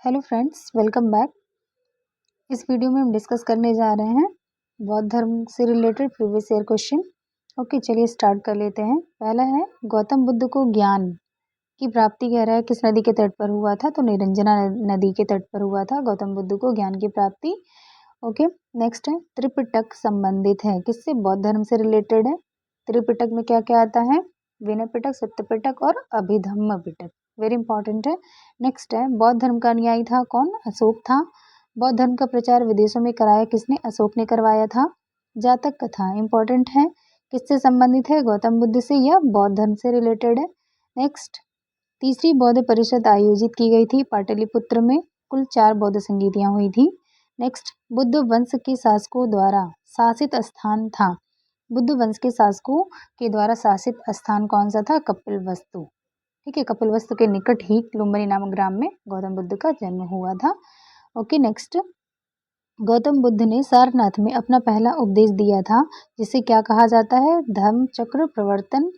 Hello friends, welcome back. इस video में हम डिस्कस करने जा रहे हैं बौद्ध धर्म से related previous year question. Okay, चलिए स्टार्ट कर लेते हैं। पहला है, गौतम बुद्ध को ज्ञान की प्राप्ति कह रहा है किस नदी के तट पर हुआ था? तो निरंजना नदी के तट पर हुआ था गौतम बुद्ध को ज्ञान की प्राप्ति। ओके, नेक्स्ट है, त्रिपिटक संबंधित है किससे? बौद्ध धर्म से रिलेटेड है। त्रिपिटक में क्या क्या आता है? विनय पिटक, सत्य पिटक और अभिधम्म पिटक। वेरी इंपॉर्टेंट है। नेक्स्ट है, बौद्ध धर्म का अनुयायी था कौन? अशोक था। बौद्ध धर्म का प्रचार विदेशों में कराया किसने? अशोक ने करवाया था। जातक कथा इंपॉर्टेंट है, किससे संबंधित है? गौतम बुद्ध से या बौद्ध धर्म से रिलेटेड है। नेक्स्ट, तीसरी बौद्ध परिषद आयोजित की गई थी पाटलिपुत्र में। कुल 4 बौद्ध संगीतियां हुई थी। नेक्स्ट, बुद्ध वंश के शासकों द्वारा शासित स्थान था। बुद्ध वंश के शासकों के द्वारा शासित स्थान कौन सा था? कपिलवस्तु। ठीक है, कपिलवस्तु के निकट ही लुम्बिनी नामक ग्राम में गौतम बुद्ध का जन्म हुआ था। ओके, नेक्स्ट, गौतम बुद्ध ने सारनाथ में अपना पहला उपदेश दिया था जिसे क्या कहा जाता है? धर्म चक्र प्रवर्तन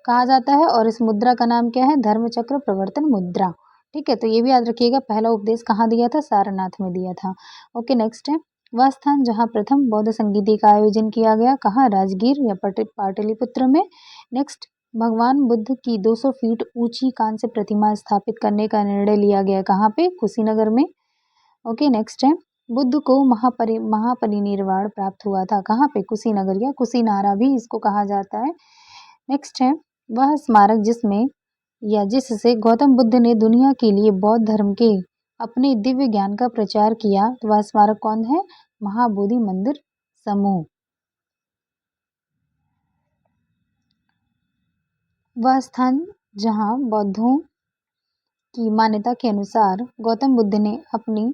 कहा जाता है। और इस मुद्रा का नाम क्या है? धर्म चक्र प्रवर्तन मुद्रा। ठीक है, तो ये भी याद रखिएगा, पहला उपदेश कहाँ दिया था? सारनाथ में दिया था। ओके, नेक्स्ट है, वह स्थान जहाँ प्रथम बौद्ध संगीति का आयोजन किया गया, कहाँ? राजगीर या पाटलिपुत्र में। नेक्स्ट, भगवान बुद्ध की 200 फीट ऊंची कांस्य प्रतिमा स्थापित करने का निर्णय लिया गया, कहाँ पे? कुशीनगर में। ओके, नेक्स्ट है, बुद्ध को महापरिनिर्वाण प्राप्त हुआ था, कहाँ पे? कुशीनगर या कुशीनारा भी इसको कहा जाता है। नेक्स्ट है, वह स्मारक जिसमें या जिससे गौतम बुद्ध ने दुनिया के लिए बौद्ध धर्म के अपने दिव्य ज्ञान का प्रचार किया, तो वह स्मारक कौन है? महाबोधि मंदिर समूह। वह स्थान जहाँ बौद्धों की मान्यता के अनुसार गौतम बुद्ध ने अपनी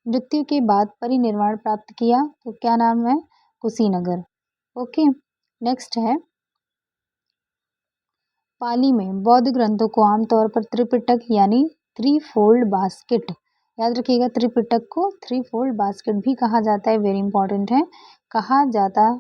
मृत्यु के बाद परिनिर्वाण प्राप्त किया, तो क्या नाम है? कुशीनगर। ओके, नेक्स्ट है, पाली में बौद्ध ग्रंथों को आमतौर पर त्रिपिटक यानी 3 फोल्ड बास्केट, याद रखिएगा, त्रिपिटक को 3 फोल्ड बास्केट भी कहा जाता है। वेरी इंपॉर्टेंट है, कहा जाता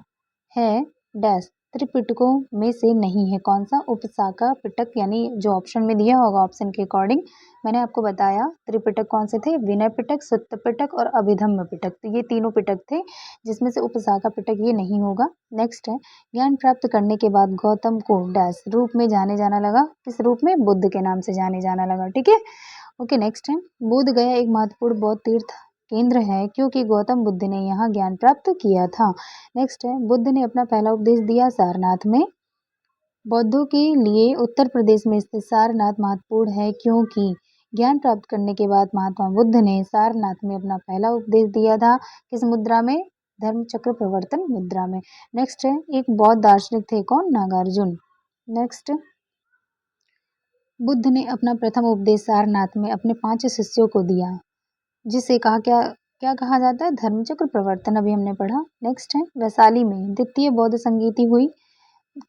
है डैश त्रिपिटकों में से नहीं है। कौन सा? उपसाका पिटक, यानी जो ऑप्शन में दिया होगा ऑप्शन के अकॉर्डिंग मैंने आपको बताया। त्रिपिटक कौन से थे? विनय पिटक, सुत्त पिटक और अभिधम्म पिटक। तो ये तीनों पिटक थे, जिसमें से उपसाका पिटक ये नहीं होगा। नेक्स्ट है, ज्ञान प्राप्त करने के बाद गौतम को डैश रूप में जाने जाना लगा, किस रूप में? बुद्ध के नाम से जाने जाना लगा। ठीक है, ओके, नेक्स्ट है, बोध गया एक महत्वपूर्ण बौद्ध तीर्थ केंद्र है क्योंकि गौतम बुद्ध ने यहाँ ज्ञान प्राप्त किया था। नेक्स्ट है, बुद्ध ने अपना पहला उपदेश दिया सारनाथ में। बौद्धों के लिए उत्तर प्रदेश में स्थित सारनाथ महत्वपूर्ण है क्योंकि ज्ञान प्राप्त करने के बाद महात्मा बुद्ध ने सारनाथ में अपना पहला उपदेश दिया था, किस मुद्रा में? धर्म चक्र प्रवर्तन मुद्रा में। नेक्स्ट है, एक बौद्ध दार्शनिक थे कौन? नागार्जुन। नेक्स्ट, बुद्ध ने अपना प्रथम उपदेश सारनाथ में अपने 5 शिष्यों को दिया, जिसे कहा क्या क्या कहा जाता है? धर्मचक्र प्रवर्तन, अभी हमने पढ़ा। नेक्स्ट है, वैशाली में द्वितीय बौद्ध संगीति हुई,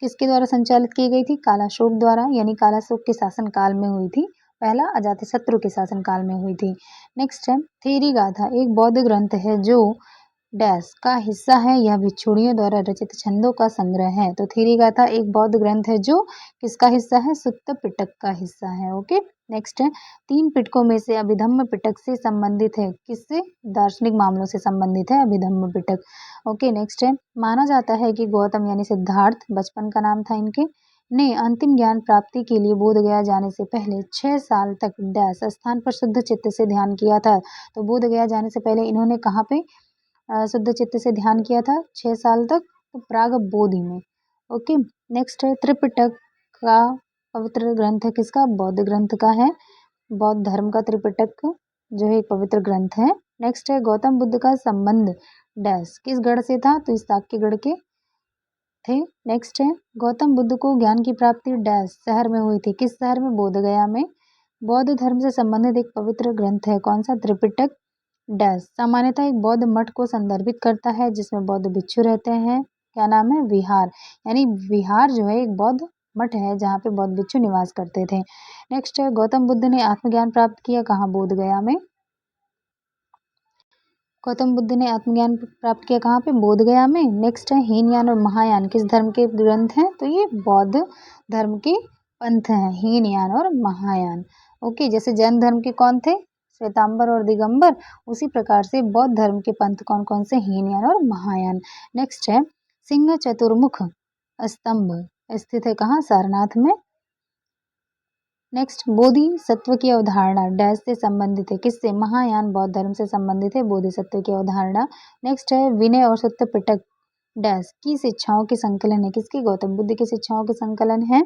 किसके द्वारा संचालित की गई थी? कालाशोक द्वारा, यानी कालाशोक के शासन काल में हुई थी। पहला अजातशत्रु के शासन काल में हुई थी। नेक्स्ट है, थेरी गाथा एक बौद्ध ग्रंथ है जो डैश का हिस्सा है, यह भिक्षुणियों द्वारा रचित छंदों का संग्रह है। तो थेरी गाथा एक बौद्ध ग्रंथ है जो किसका हिस्सा है? सुत्त पिटक का हिस्सा है। ओके, नेक्स्ट है, 3 पिटकों में से अभिधम्म पिटक से संबंधित है, किससे? दार्शनिक मामलों से संबंधित है अभिधम्म पिटक। ओके, नेक्स्ट है, माना जाता है कि गौतम यानी सिद्धार्थ बचपन का नाम था इनके, ने अंतिम ज्ञान प्राप्ति के लिए बोध गया जाने से पहले 6 साल तक डैश स्थान पर शुद्ध चित्त से ध्यान किया था। तो बोध गया जाने से पहले इन्होंने कहाँ पे शुद्ध चित्त से ध्यान किया था? 6 साल तक, तो प्राग बोधि में। ओके, नेक्स्ट है, त्रिपिटक का पवित्र ग्रंथ है किसका? बौद्ध ग्रंथ का है। बौद्ध धर्म का त्रिपिटक जो है एक पवित्र ग्रंथ है। नेक्स्ट है, गौतम बुद्ध का संबंध डैश किस गढ़ से था? तो इस ताक के गढ़ के थे। नेक्स्ट है, गौतम बुद्ध को ज्ञान की प्राप्ति डैश शहर में हुई थी, किस शहर में? बोध गया में। बौद्ध धर्म से संबंधित एक पवित्र ग्रंथ है, कौन सा? त्रिपिटक डैश सामान्यतः एक बौद्ध मठ को संदर्भित करता है जिसमें बौद्ध भिक्षु रहते हैं, क्या नाम है? विहार, यानी विहार जो है एक बौद्ध मठ है जहाँ पे बौद्ध भिक्षु निवास करते थे। नेक्स्ट है, गौतम बुद्ध ने आत्मज्ञान प्राप्त किया, कहाँ? बोध गया में। गौतम बुद्ध ने आत्मज्ञान प्राप्त किया कहाँ पे? बोध गया में। नेक्स्ट है, हीनयान और महायान किस धर्म के ग्रंथ हैं? तो ये बौद्ध धर्म के पंथ हैं, हीनयान और महायान। ओके, जैसे जैन धर्म के कौन थे? श्वेतांबर और दिगंबर, उसी प्रकार से बौद्ध धर्म के पंथ कौन कौन से, हीनयान और महायान। नेक्स्ट है सिंह चतुर्मुख स्तंभ स्थित है कहाँ, सारनाथ में। नेक्स्ट बोधिसत्व की अवधारणा डैश से संबंधित है, किससे, महायान बौद्ध धर्म से संबंधित है बोधिसत्व की अवधारणा। नेक्स्ट है विनय और सूत्र पिटक डैश की शिक्षाओं के संकलन है, किसकी, गौतम बुद्ध की शिक्षाओं के संकलन है।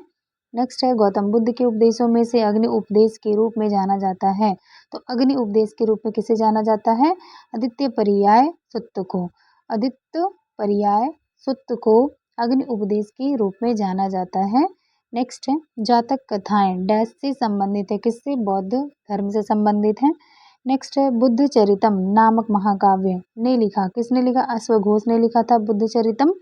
नेक्स्ट है गौतम बुद्ध के उपदेशों में से अग्नि उपदेश के रूप में जाना जाता है, तो अग्नि उपदेश के रूप में किसे जाना जाता है, आदित्य पर्याय सुत्त को, आदित्य पर्याय सुत्त को अग्नि उपदेश के रूप में जाना जाता है। नेक्स्ट है जातक कथाएं डैश से संबंधित है, किससे, बौद्ध धर्म से संबंधित है। नेक्स्ट है बुद्ध चरितम नामक महाकाव्य ने लिखा, किसने लिखा, अश्वघोष ने लिखा था बुद्ध चरितम।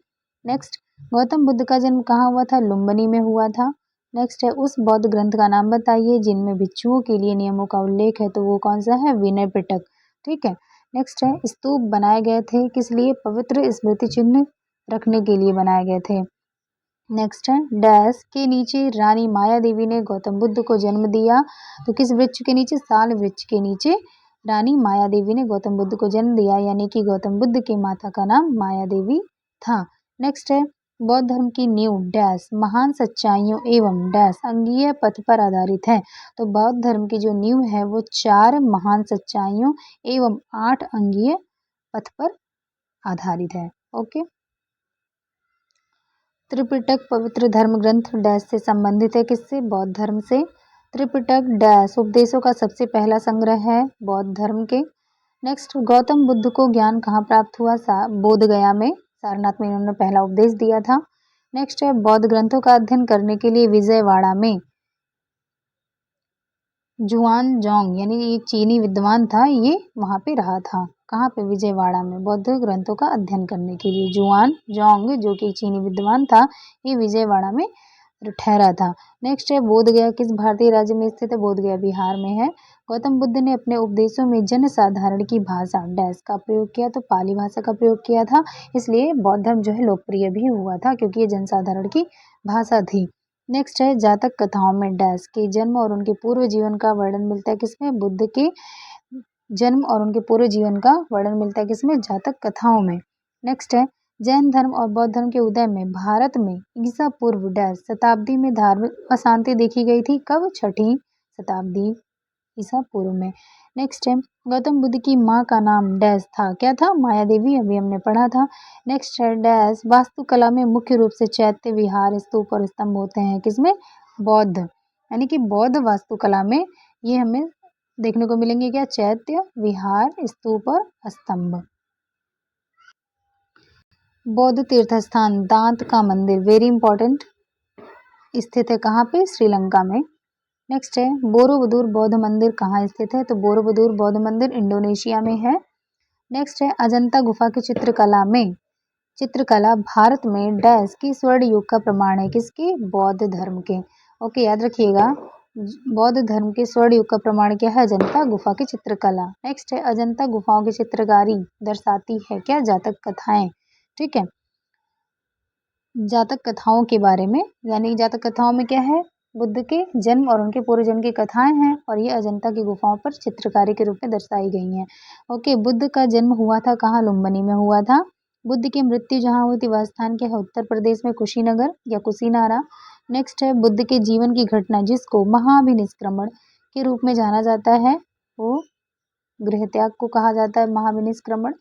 नेक्स्ट गौतम बुद्ध का जन्म कहाँ हुआ था, लुम्बिनी में हुआ था। नेक्स्ट है उस बौद्ध ग्रंथ का नाम बताइए जिनमें भिक्षुओं के लिए नियमों का उल्लेख है, तो वो कौन सा है, विनय पिटक। ठीक है। नेक्स्ट है स्तूप बनाए गए थे किस लिए, पवित्र स्मृति चिन्ह रखने के लिए बनाए गए थे। नेक्स्ट है डैश के नीचे रानी माया देवी ने गौतम बुद्ध को जन्म दिया, तो किस वृक्ष के नीचे, साल वृक्ष के नीचे रानी माया देवी ने गौतम बुद्ध को जन्म दिया, यानी कि गौतम बुद्ध की माता का नाम माया देवी था। नेक्स्ट है बौद्ध धर्म की नींव डैश महान सच्चाइयों एवं डैश अंगीय पथ पर आधारित है, तो बौद्ध धर्म की जो नींव है वो 4 महान सच्चाइयों एवं 8 अंगीय पथ पर आधारित है। ओके। त्रिपिटक पवित्र धर्म ग्रंथ डैश से संबंधित है, किससे, बौद्ध धर्म से। त्रिपिटक डैश उपदेशों का सबसे पहला संग्रह है बौद्ध धर्म के। नेक्स्ट गौतम बुद्ध को ज्ञान कहाँ प्राप्त हुआ, बोध गया में, सारनाथ में इन्होंने पहला उपदेश दिया था। नेक्स्ट है बौद्ध ग्रंथों का अध्ययन करने के लिए विजयवाड़ा में जुआन जोंग यानी एक चीनी विद्वान था, ये वहाँ पे रहा था, कहाँ पे, विजयवाड़ा में, बौद्ध ग्रंथों का अध्ययन करने के लिए। जुआन जोंग जो कि चीनी विद्वान था, ये विजयवाड़ा में ठहरा था। नेक्स्ट है बोध गया किस भारतीय राज्य में स्थित है, बोध गया बिहार में है। गौतम बुद्ध ने अपने उपदेशों में जन साधारण की भाषा डैश का प्रयोग किया, तो पाली भाषा का प्रयोग किया था, इसलिए बौद्ध धर्म जो है लोकप्रिय भी हुआ था क्योंकि ये जनसाधारण की भाषा थी। नेक्स्ट है जातक कथाओं में डैश के जन्म और उनके पूर्व जीवन का वर्णन मिलता है, किसमें, बुद्ध के जन्म और उनके पूर्व जीवन का वर्णन मिलता है, किसमें, जातक कथाओं में। नेक्स्ट है जैन धर्म और बौद्ध धर्म के उदय में भारत में ईसा पूर्व डैश शताब्दी में धार्मिक अशांति देखी गई थी, कब, 6वीं शताब्दी ईसा पूर्व में। नेक्स्ट है गौतम बुद्ध की माँ का नाम डैश था, क्या था, माया देवी, अभी हमने पढ़ा था। नेक्स्ट है डैश वास्तुकला में मुख्य रूप से चैत्य विहार स्तूप और स्तंभ होते हैं, किसमें, बौद्ध, यानी कि बौद्ध वास्तुकला में ये हमें देखने को मिलेंगे, क्या, चैत्य विहार स्तूप और स्तंभ। बौद्ध तीर्थ स्थान दांत का मंदिर वेरी इंपॉर्टेंट स्थित है, कहाँ पे, श्रीलंका में। नेक्स्ट है बोरोबुदुर बौद्ध मंदिर कहाँ स्थित है, तो बोरोबुदुर बौद्ध मंदिर इंडोनेशिया में है। नेक्स्ट है अजंता गुफा की चित्रकला भारत में डैश की स्वर्ण युग का प्रमाण है, किसकी, बौद्ध धर्म के। ओके, याद रखिएगा बौद्ध धर्म के स्वर्ण युग का प्रमाण क्या है, अजंता गुफा की चित्रकला। नेक्स्ट है अजंता गुफाओं की चित्रकारी दर्शाती है क्या, जातक कथाएं। ठीक है, जातक कथाओं के बारे में, यानी जातक कथाओं में क्या है, बुद्ध के जन्म और उनके पूर्व जन्म की कथाएं हैं और ये अजंता की गुफाओं पर चित्रकारी के रूप में दर्शाई गई हैं। ओके, बुद्ध का जन्म हुआ था कहाँ, लुम्बिनी में हुआ था। बुद्ध की मृत्यु जहाँ हुई थी वह स्थान क्या है, उत्तर प्रदेश में कुशीनगर या कुशीनारा। नेक्स्ट है बुद्ध के जीवन की घटना जिसको महाभिनिष्क्रमण के रूप में जाना जाता है, वो गृह त्याग को कहा जाता है, महाभिनिष्क्रमण।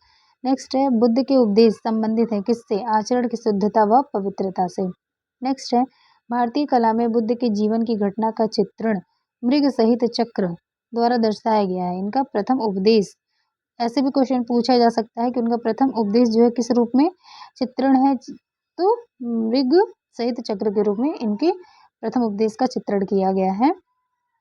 नेक्स्ट है बुद्ध के उपदेश संबंधित है किससे, आचरण की शुद्धता व पवित्रता से। नेक्स्ट है भारतीय कला में बुद्ध के जीवन की घटना का चित्रण मृग सहित चक्र द्वारा दर्शाया गया है। इनका प्रथम उपदेश, ऐसे भी क्वेश्चन पूछा जा सकता है कि उनका प्रथम उपदेश जो है किस रूप में चित्रण है, तो मृग सहित चक्र के रूप में इनके प्रथम उपदेश का चित्रण किया गया है।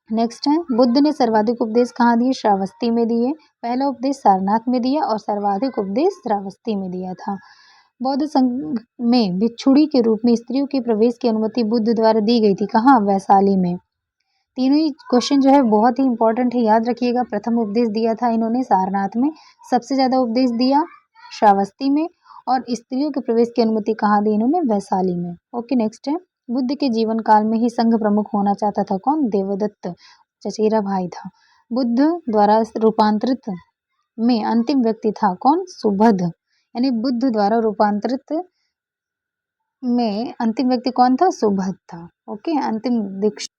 नेक्स्ट है बुद्ध ने सर्वाधिक उपदेश कहाँ दिए, श्रावस्ती में दिए। पहला उपदेश सारनाथ में दिया और सर्वाधिक उपदेश श्रावस्ती में दिया था। बौद्ध संघ में भिक्षुणी के रूप में स्त्रियों के प्रवेश की अनुमति बुद्ध द्वारा दी गई थी, कहाँ, वैशाली में। तीनों ही क्वेश्चन जो है बहुत ही इंपॉर्टेंट है, याद रखिएगा। प्रथम उपदेश दिया था इन्होंने सारनाथ में, सबसे ज्यादा उपदेश दिया श्रावस्ती में, और स्त्रियों के प्रवेश की अनुमति कहाँ दी इन्होंने, वैशाली में। ओके, नेक्स्ट है बुद्ध के जीवन काल में ही संघ प्रमुख होना चाहता था, कौन, देवदत्त, चचेरा भाई था। बुद्ध द्वारा रूपांतरित में अंतिम व्यक्ति था कौन? सुबुध। यानी बुद्ध द्वारा रूपांतरित में अंतिम व्यक्ति कौन था? सुबुध था। ओके, अंतिम दीक्षा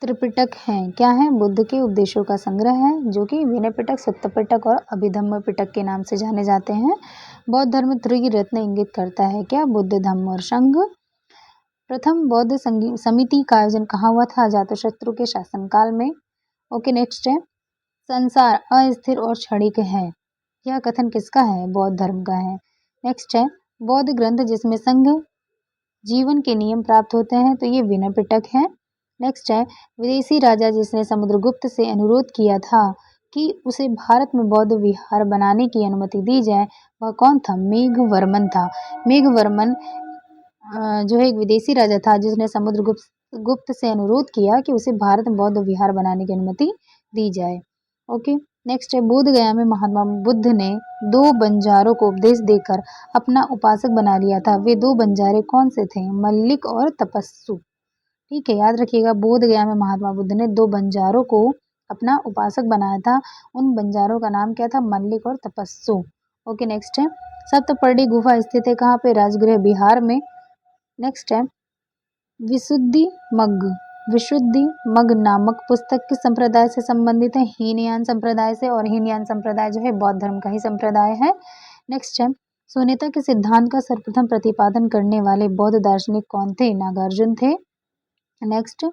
त्रिपिटक है, क्या है? बुद्ध के उपदेशों का संग्रह है, जो कि विनय पिटक, सुत्त पिटक और अभिधम्म पिटक के नाम से जाने जाते हैं। बौद्ध धर्म त्रिरत्न इंगित करता है, क्या? बुद्ध, धम्म और संघ। प्रथम बौद्ध समिति का आयोजन कहाँ हुआ था? अजातशत्रु के शासनकाल में। ओके, नेक्स्ट है, संसार अस्थिर और क्षणिक है, यह कथन किसका है? बौद्ध धर्म का है। नेक्स्ट है, बौद्ध ग्रंथ जिसमें संघ जीवन के नियम प्राप्त होते हैं, तो ये विनय पिटक है। नेक्स्ट है, विदेशी राजा जिसने समुद्रगुप्त से अनुरोध किया था कि उसे भारत में बौद्ध विहार बनाने की अनुमति दी जाए, वह कौन था? मेघवर्मन था। मेघवर्मन जो है एक विदेशी राजा था जिसने समुद्रगुप्त से अनुरोध किया कि उसे भारत में बौद्ध विहार बनाने की अनुमति दी जाए। ओके, नेक्स्ट है, बोध गया में महात्मा बुद्ध ने 2 बंजारों को उपदेश देकर अपना उपासक बना लिया था। वे 2 बंजारे कौन से थे? मल्लिक और तपस्सु। ठीक है, याद रखिएगा, बोध गया में महात्मा बुद्ध ने 2 बंजारों को अपना उपासक बनाया था। उन बंजारों का नाम क्या था? मल्लिक और तपस्सु। ओके, नेक्स्ट है, सप्तपर्णी गुफा स्थित है कहाँ पे? राजगृह बिहार में। नेक्स्ट है, विशुद्धि मग नामक पुस्तक किस संप्रदाय से संबंधित है? हीनयान संप्रदाय से, और हीनयान संप्रदाय जो है बौद्ध धर्म का ही संप्रदाय है। नेक्स्ट है, शून्यता के सिद्धांत का सर्वप्रथम प्रतिपादन करने वाले बौद्ध दार्शनिक कौन थे? नागार्जुन थे। नेक्स्ट,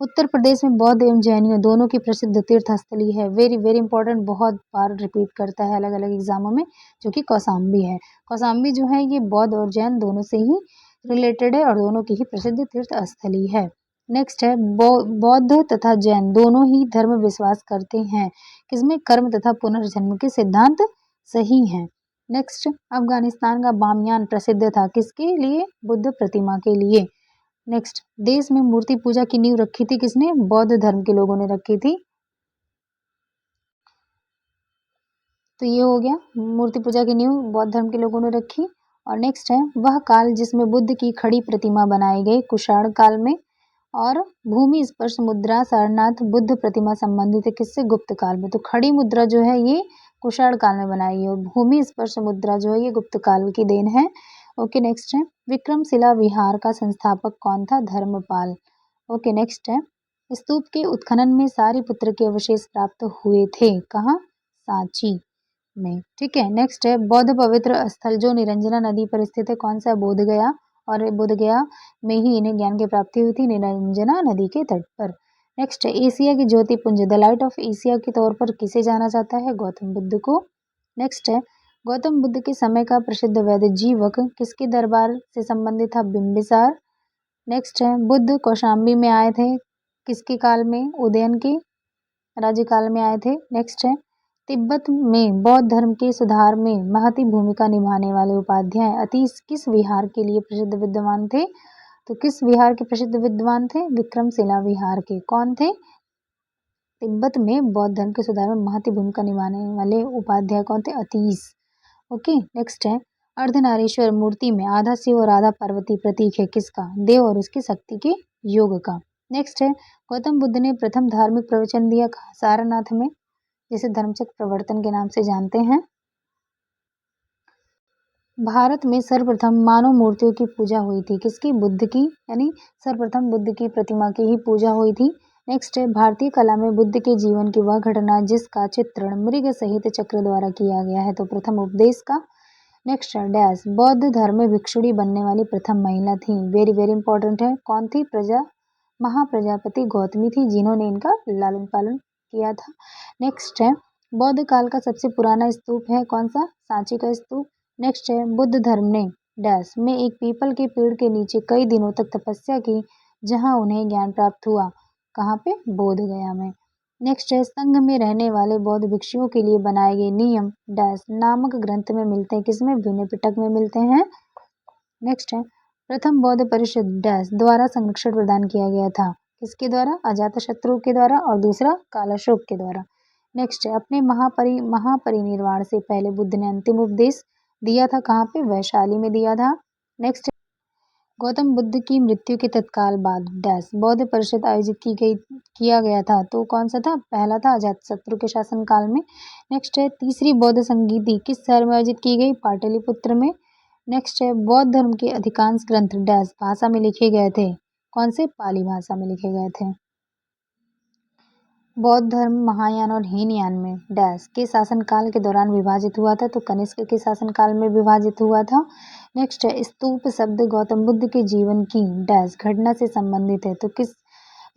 उत्तर प्रदेश में बौद्ध एवं जैनियों दोनों की प्रसिद्ध तीर्थ स्थली है, वेरी वेरी इंपॉर्टेंट, बहुत बार रिपीट करता है अलग अलग एग्जामों में, जो कि कौशाम्बी है। कौशाम्बी जो है ये बौद्ध और जैन दोनों से ही रिलेटेड है और दोनों की ही प्रसिद्ध तीर्थ स्थली है। नेक्स्ट है, बौद्ध तथा जैन दोनों ही धर्म विश्वास करते हैं किसमें? कर्म तथा पुनर्जन्म के सिद्धांत सही हैं। नेक्स्ट, अफगानिस्तान का बामियान प्रसिद्ध था किसके लिए? बुद्ध प्रतिमा के लिए। नेक्स्ट, देश में मूर्ति पूजा की नींव रखी थी किसने? बौद्ध धर्म के लोगों ने रखी थी। तो ये हो गया, मूर्ति पूजा की नींव बौद्ध धर्म के लोगों ने रखी। और नेक्स्ट है, वह काल जिसमें बुद्ध की खड़ी प्रतिमा बनाई गई, कुषाण काल में। और भूमि स्पर्श मुद्रा सारनाथ बुद्ध प्रतिमा संबंधित है किससे? गुप्त काल में। तो खड़ी मुद्रा जो है ये कुषाण काल में बनाई है और भूमि स्पर्श मुद्रा जो है ये गुप्त काल की देन है। ओके, नेक्स्ट है, विक्रमशिला विहार का संस्थापक कौन था? धर्मपाल। ओके, नेक्स्ट है, स्तूप के उत्खनन में सारिपुत्र के अवशेष प्राप्त हुए थे, कहाँ? सांची में। ठीक है, नेक्स्ट है, बौद्ध पवित्र स्थल जो निरंजना नदी पर स्थित है कौन सा? बोध गया। और बोध गया में ही इन्हें ज्ञान की प्राप्ति हुई थी, निरंजना नदी के तट पर। नेक्स्ट है, एशिया की ज्योतिपुंज द लाइट ऑफ एशिया के तौर पर किसे जाना जाता है? गौतम बुद्ध को। नेक्स्ट है, गौतम बुद्ध के समय का प्रसिद्ध वैद्य जीवक किसके दरबार से संबंधित था? बिंबिसार। नेक्स्ट है, बुद्ध कौशाम्बी में आए थे किसके काल में? उदयन के राज्यकाल में आए थे। नेक्स्ट है, तिब्बत में बौद्ध धर्म के सुधार में महती भूमिका निभाने वाले उपाध्याय अतीश किस विहार के लिए प्रसिद्ध विद्वान थे? तो किस विहार के प्रसिद्ध विद्वान थे? विक्रमशिला विहार के। कौन थे? तिब्बत में बौद्ध धर्म के सुधार में महती भूमिका निभाने वाले उपाध्याय कौन थे? अतीश। ओके, नेक्स्ट है, अर्धनारीश्वर मूर्ति में आधा शिव और आधा पार्वती प्रतीक है किसका? देव और उसकी शक्ति के योग का। नेक्स्ट है, गौतम बुद्ध ने प्रथम धार्मिक प्रवचन दिया सारनाथ में, जिसे धर्मचक्र प्रवर्तन के नाम से जानते हैं। भारत में सर्वप्रथम मानव मूर्तियों की पूजा हुई थी किसकी? बुद्ध की, यानी सर्वप्रथम बुद्ध की प्रतिमा की ही पूजा हुई थी। नेक्स्ट है, भारतीय कला में बुद्ध के जीवन की वह घटना जिसका चित्रण मृग सहित चक्र द्वारा किया गया है, तो प्रथम उपदेश का। नेक्स्ट है, डैश बौद्ध धर्म में भिक्षुणी बनने वाली प्रथम महिला थी, वेरी वेरी इंपॉर्टेंट है, कौन थी? महाप्रजापति गौतमी थी, जिन्होंने इनका लालन पालन किया था। नेक्स्ट है, बौद्ध काल का सबसे पुराना स्तूप है कौन सा? सांची का स्तूप। नेक्स्ट है, बुद्ध धर्म ने डैश में एक पीपल के पेड़ के नीचे कई दिनों तक तपस्या की, जहां उन्हें ज्ञान प्राप्त हुआ, कहाँ पे? बोध गया में। नेक्स्ट है, संघ में रहने वाले बौद्ध भिक्षुओं के लिए बनाए गए नियम डैश नामक ग्रंथ में मिलते हैं किसमें? विनय पिटक में मिलते हैं। नेक्स्ट है, प्रथम बौद्ध परिषद डैश द्वारा संरक्षण प्रदान किया गया था, किसके द्वारा? अजातशत्रु के द्वारा, और दूसरा कालाशोक के द्वारा। नेक्स्ट है, अपने महापरिनिर्वाण से पहले बुद्ध ने अंतिम उपदेश दिया था, कहाँ पे? वैशाली में दिया था। नेक्स्ट, गौतम बुद्ध की मृत्यु के तत्काल बाद डैश बौद्ध परिषद आयोजित किया गया था, तो कौन सा था? पहला था अजातशत्रु के शासनकाल में। नेक्स्ट है तीसरी बौद्ध संगीति किस शहर में आयोजित की गई? पाटलिपुत्र में। नेक्स्ट है बौद्ध धर्म के अधिकांश ग्रंथ डैश भाषा में लिखे गए थे, कौन से? पाली भाषा में लिखे गए थे। बौद्ध धर्म महायान और हीनयान में डैश के शासनकाल के दौरान विभाजित हुआ था, तो कनिष्क के शासनकाल में विभाजित हुआ था। नेक्स्ट है स्तूप शब्द गौतम बुद्ध के जीवन की डैश घटना से संबंधित है, तो किस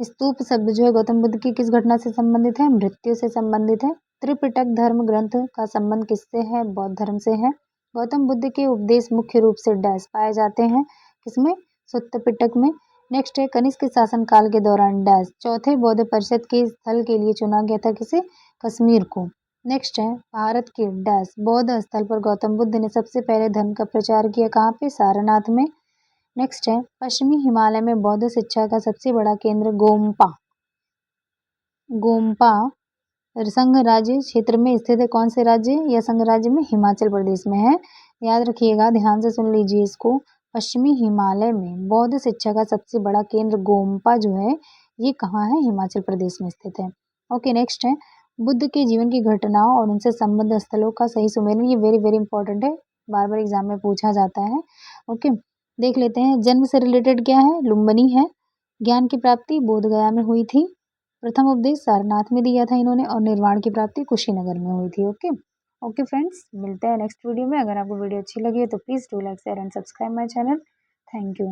स्तूप शब्द जो है गौतम बुद्ध की किस घटना से संबंधित है? मृत्यु से संबंधित है। त्रिपिटक धर्म ग्रंथ का संबंध किससे है? बौद्ध धर्म से है। गौतम बुद्ध के उपदेश मुख्य रूप से डैश पाए जाते हैं, किसमें? सुत्त पिटक में। नेक्स्ट है कनिष्क शासनकाल के दौरान डैश चौथे बौद्ध परिषद के स्थल के लिए चुना गया था, किसे? कश्मीर को। नेक्स्ट है भारत के डैश बौद्ध स्थल पर गौतम बुद्ध ने सबसे पहले धर्म का प्रचार किया, कहाँ पे? सारनाथ में। नेक्स्ट है पश्चिमी हिमालय में बौद्ध शिक्षा का सबसे बड़ा केंद्र गोम्पा संघ राज्य क्षेत्र में स्थित है, कौन से राज्य या संघ राज्य में? हिमाचल प्रदेश में है। याद रखिएगा, ध्यान से सुन लीजिए इसको। पश्चिमी हिमालय में बौद्ध शिक्षा का सबसे बड़ा केंद्र गोम्पा जो है ये कहाँ है? हिमाचल प्रदेश में स्थित है। ओके, नेक्स्ट है बुद्ध के जीवन की घटनाओं और उनसे संबद्ध स्थलों का सही सुमेलन। ये वेरी वेरी इंपॉर्टेंट है, बार बार एग्जाम में पूछा जाता है। ओके, देख लेते हैं। जन्म से रिलेटेड क्या है? लुम्बिनी है। ज्ञान की प्राप्ति बोध गया में हुई थी। प्रथम उपदेश सारनाथ में दिया था इन्होंने, और निर्वाण की प्राप्ति कुशीनगर में हुई थी। ओके ओके फ्रेंड्स, मिलते हैं नेक्स्ट वीडियो में। अगर आपको वीडियो अच्छी लगी है तो please do like share and subscribe my channel. Thank you.